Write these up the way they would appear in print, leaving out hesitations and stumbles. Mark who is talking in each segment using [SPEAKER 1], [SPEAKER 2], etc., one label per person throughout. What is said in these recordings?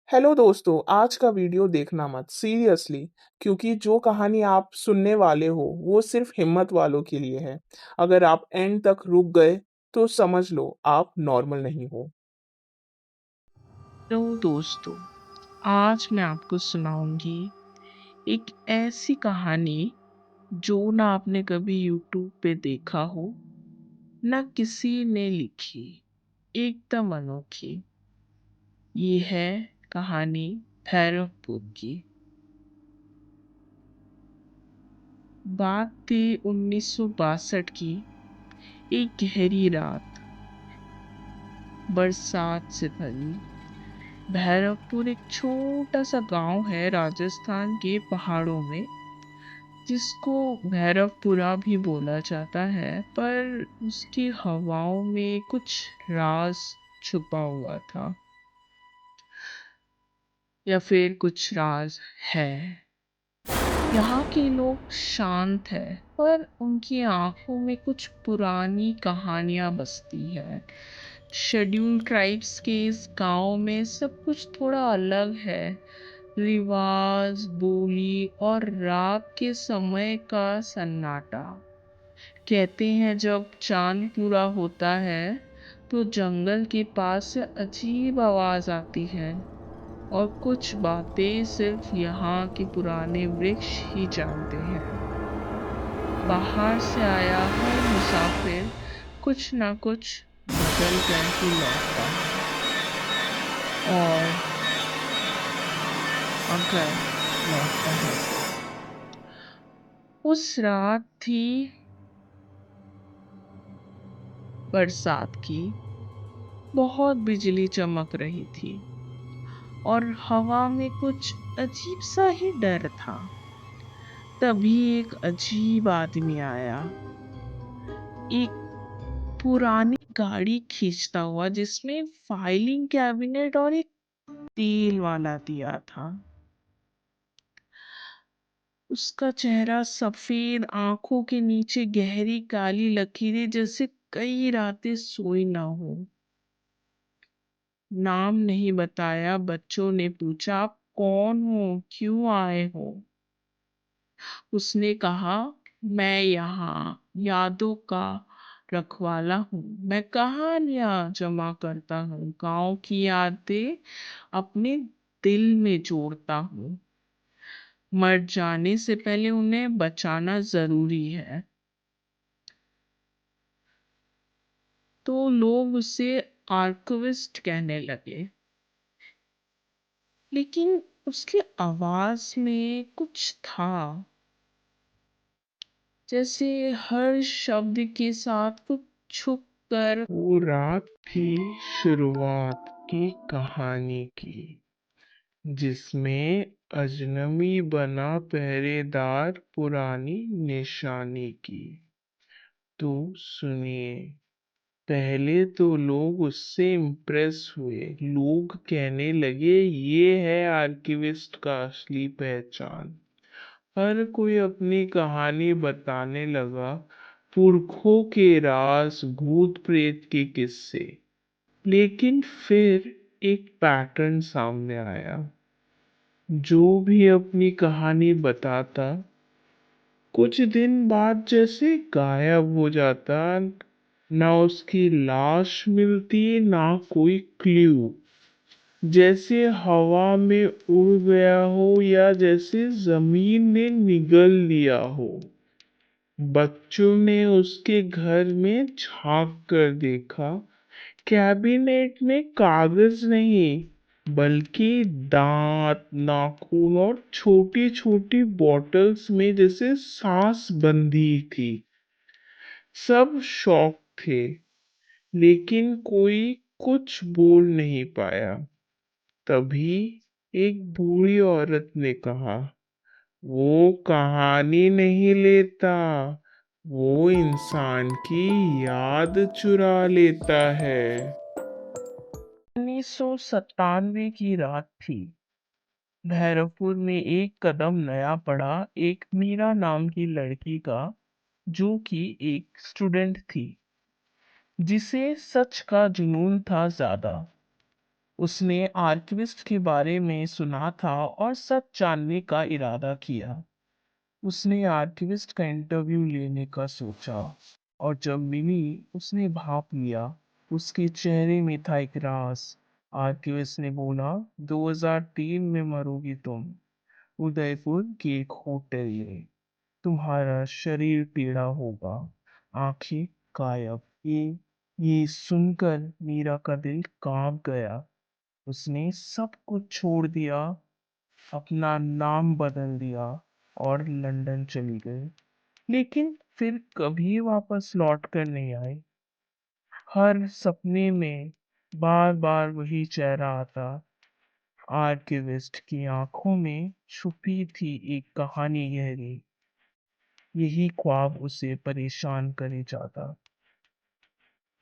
[SPEAKER 1] Hello दोस्तों, आज का वीडियो देखना मत सीरियसली, क्योंकि जो कहानी आप सुनने वाले हो वो सिर्फ हिम्मत वालों के लिए है। अगर आप एंड तक रुक गए तो समझ लो आप नॉर्मल नहीं हो।
[SPEAKER 2] तो दोस्तों, आज मैं आपको सुनाऊंगी एक ऐसी कहानी जो ना आपने कभी यूट्यूब पे देखा हो, ना किसी ने लिखी। एकदम अनोखी। ये है कहानी भैरवपुर की। बात थी 1962 की। एक गहरी रात, बरसात से भरी। भैरवपुर एक छोटा सा गांव है राजस्थान के पहाड़ों में, जिसको भैरवपुरा भी बोला जाता है, पर उसकी हवाओं में कुछ राज छुपा हुआ था, या फिर कुछ राज है। यहाँ के लोग शांत है, पर उनकी आंखों में कुछ पुरानी कहानियां बसती है। शेड्यूल ट्राइब्स के इस गांव में सब कुछ थोड़ा अलग है। रिवाज, बोली और रात के समय का सन्नाटा। कहते हैं जब चांद पूरा होता है तो जंगल के पास से अजीब आवाज आती है, और कुछ बातें सिर्फ यहाँ के पुराने वृक्ष ही जानते हैं। बाहर से आया हर मुसाफिर कुछ ना कुछ बदल कर ही लौटता है। और अगर लौटता है उस रात थी बरसात की। बहुत बिजली चमक रही थी और हवा में कुछ अजीब सा ही डर था। तभी एक अजीब आदमी आया, एक पुरानी गाड़ी खींचता हुआ, जिसमें फाइलिंग कैबिनेट और एक तेल वाला दिया था। उसका चेहरा सफेद, आंखों के नीचे गहरी काली लकीरें, जैसे कई रातें सोई ना हो। नाम नहीं बताया। बच्चों ने पूछा, आप कौन हो, क्यों आए हो? उसने कहा, मैं यहाँ यादों का रखवाला हूँ। मैं कहानियां जमा करता हूँ, गांव की यादें अपने दिल में जोड़ता हूँ। मर जाने से पहले उन्हें बचाना जरूरी है। तो लोग उसे आर्किविस्ट कहने लगे। लेकिन उसकी आवाज में कुछ था, जैसे हर शब्द के साथ कुछ छुप कर। वो रात थी शुरुआत की कहानी की, जिसमें अजनबी बना पहरेदार पुरानी निशानी की। तो सुनिए। पहले तो लोग उससे इम्प्रेस हुए। लोग कहने लगे, ये है आर्किविस्ट का असली पहचान। हर कोई अपनी कहानी बताने लगा, पुरखों के राज, भूत प्रेत के किस्से। लेकिन फिर एक पैटर्न सामने आया। जो भी अपनी कहानी बताता, कुछ दिन बाद जैसे गायब हो जाता। ना उसकी लाश मिलती, ना कोई क्ल्यू। जैसे हवा में उड़ गया हो, या जैसे जमीन ने निगल लिया हो। बच्चों ने उसके घर में झांक कर देखा। कैबिनेट में कागज नहीं, बल्कि दांत, नाखून और छोटी छोटी बॉटल्स में जैसे सांस बंधी थी। सब शौक थे, लेकिन कोई कुछ बोल नहीं पाया। तभी एक बूढ़ी औरत ने कहा, वो कहानी नहीं लेता, वो इंसान की याद चुरा लेता है। 1997 की रात थी। भैरवपुर में एक कदम नया पड़ा, एक मीरा नाम की लड़की का, जो कि एक स्टूडेंट थी, जिसे सच का जुनून था ज्यादा।
[SPEAKER 1] उसने आर्किविस्ट के बारे में सुना था और सच जानने का इरादा किया। उसने आर्किविस्ट का इंटरव्यू लेने का सोचा और जब मिली उसने भाप लिया। उसके चेहरे में था एक राज। आर्किविस्ट ने बोला, 2003 में मरोगी तुम, उदयपुर के एक होटल में। तुम्हारा शरीर पीला होगा, आंखें गायब। ये सुनकर मीरा का दिल कांप गया। उसने सब कुछ छोड़ दिया, अपना नाम बदल दिया और लंदन चली गई। लेकिन फिर कभी वापस लौट कर नहीं आई। हर सपने में बार बार वही चेहरा आता। आर्किविस्ट की आंखों में छुपी थी एक कहानी गहरी। यही ख्वाब उसे परेशान करे जाता।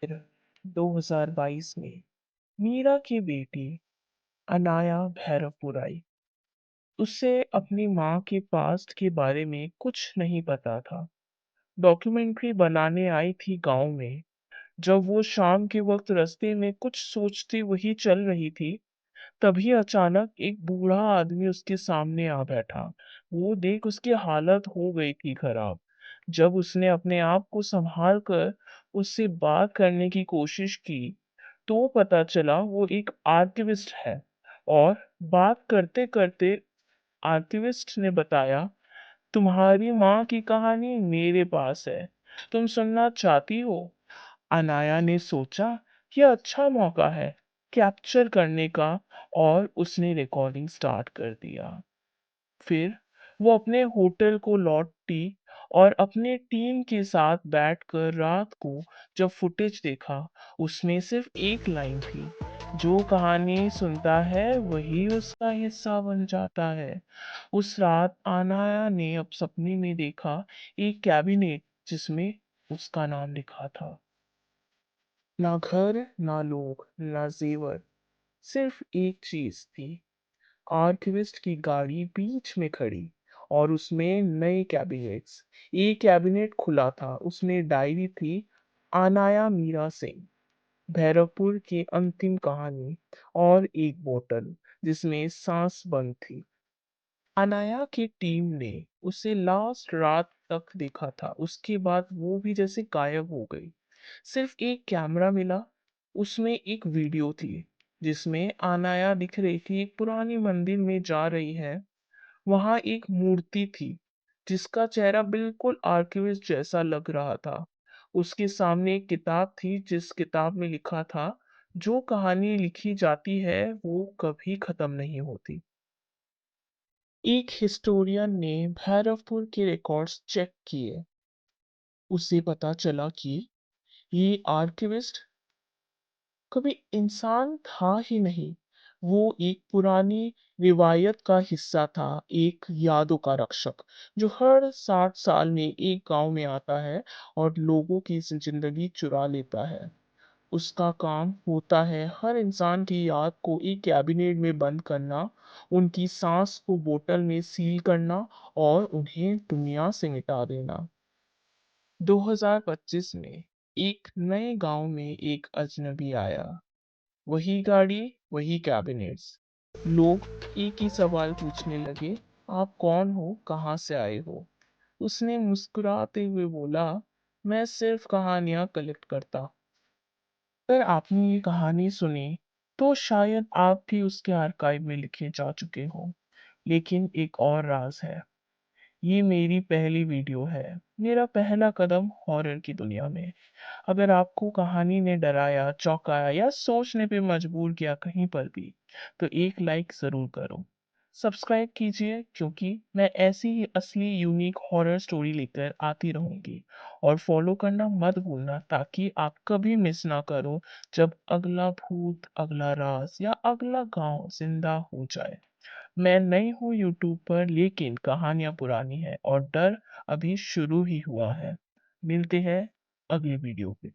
[SPEAKER 1] फिर 2022 में मीरा की बेटी अनाया भैरवपुर आई। उसे अपनी माँ के पास्ट के बारे में कुछ नहीं पता था। डॉक्यूमेंट्री बनाने आई थी गांव में। जब वो शाम के वक्त रास्ते में कुछ सोचती वही चल रही थी, तभी अचानक एक बूढ़ा आदमी उसके सामने आ बैठा। वो देख उसकी हालत हो गई थी खराब। जब उसने अपने आप को संभाल कर उससे बात करने की कोशिश की, तो पता चला वो एक आर्किविस्ट है। और बात करते करते आर्किविस्ट ने बताया, तुम्हारी माँ की कहानी मेरे पास है, तुम सुनना चाहती हो? अनाया ने सोचा, यह अच्छा मौका है कैप्चर करने का, और उसने रिकॉर्डिंग स्टार्ट कर दिया। फिर वो अपने होटल को लौटी और अपने टीम के साथ बैठकर रात को जब फुटेज देखा, उसमें सिर्फ एक लाइन थी, जो कहानी सुनता है वही उसका हिस्सा बन जाता है। उस रात अनाया ने अब सपने में देखा एक कैबिनेट जिसमें उसका नाम लिखा था। ना घर, ना लोग, ना जेवर, सिर्फ एक चीज थी, आर्किविस्ट की गाड़ी बीच में खड़ी और उसमें नए कैबिनेट्स। एक कैबिनेट खुला था, उसमें डायरी थी, अनाया मीरा सिंह, भैरवपुर की अंतिम कहानी, और एक बोतल जिसमें सांस बंद थी। अनाया की टीम ने उसे लास्ट रात तक देखा था, उसके बाद वो भी जैसे गायब हो गई। सिर्फ एक कैमरा मिला, उसमें एक वीडियो थी जिसमें अनाया दिख रही थी, एक पुरानी मंदिर में जा रही है। वहां एक मूर्ति थी जिसका चेहरा बिल्कुल आर्किविस्ट जैसा लग रहा था। उसके सामने एक किताब थी जिस किताब में लिखा था, जो कहानी लिखी जाती है वो कभी खत्म नहीं होती। एक हिस्टोरियन ने भैरवपुर के रिकॉर्ड्स चेक किए। उसे पता चला कि ये आर्किविस्ट कभी इंसान था ही नहीं। वो एक पुरानी रिवायत का हिस्सा था, एक यादों का रक्षक जो हर 60 साल में एक गांव में आता है और लोगों की जिंदगी चुरा लेता है। उसका काम होता है हर इंसान की याद को एक कैबिनेट में बंद करना, उनकी सांस को बोतल में सील करना और उन्हें दुनिया से मिटा देना। 2025 में एक नए गांव में एक अजनबी आया। वही गाड़ी, वही कैबिनेट्स। लोग एक ही सवाल पूछने लगे, आप कौन हो, कहाँ से आए हो? उसने मुस्कुराते हुए बोला, मैं सिर्फ कहानियां कलेक्ट करता। अगर आपने ये कहानी सुनी, तो शायद आप भी उसके आर्काइव में लिखे जा चुके हो। लेकिन एक और राज है। ये मेरी पहली वीडियो है, मेरा पहला कदम हॉरर की दुनिया में। अगर आपको कहानी ने डराया, चौंकाया या सोचने पे मजबूर किया कहीं पर भी, तो एक लाइक जरूर करो। सब्सक्राइब कीजिए, क्योंकि मैं ऐसी ही असली यूनिक हॉरर स्टोरी लेकर आती रहूंगी। और फॉलो करना मत भूलना, ताकि आप कभी मिस ना करो जब अगला भूत, अगला राज या अगला गांव जिंदा हो जाए। मैं नई हूँ यूट्यूब पर, लेकिन कहानियां पुरानी है और डर अभी शुरू ही हुआ है। मिलते हैं अगली वीडियो पे।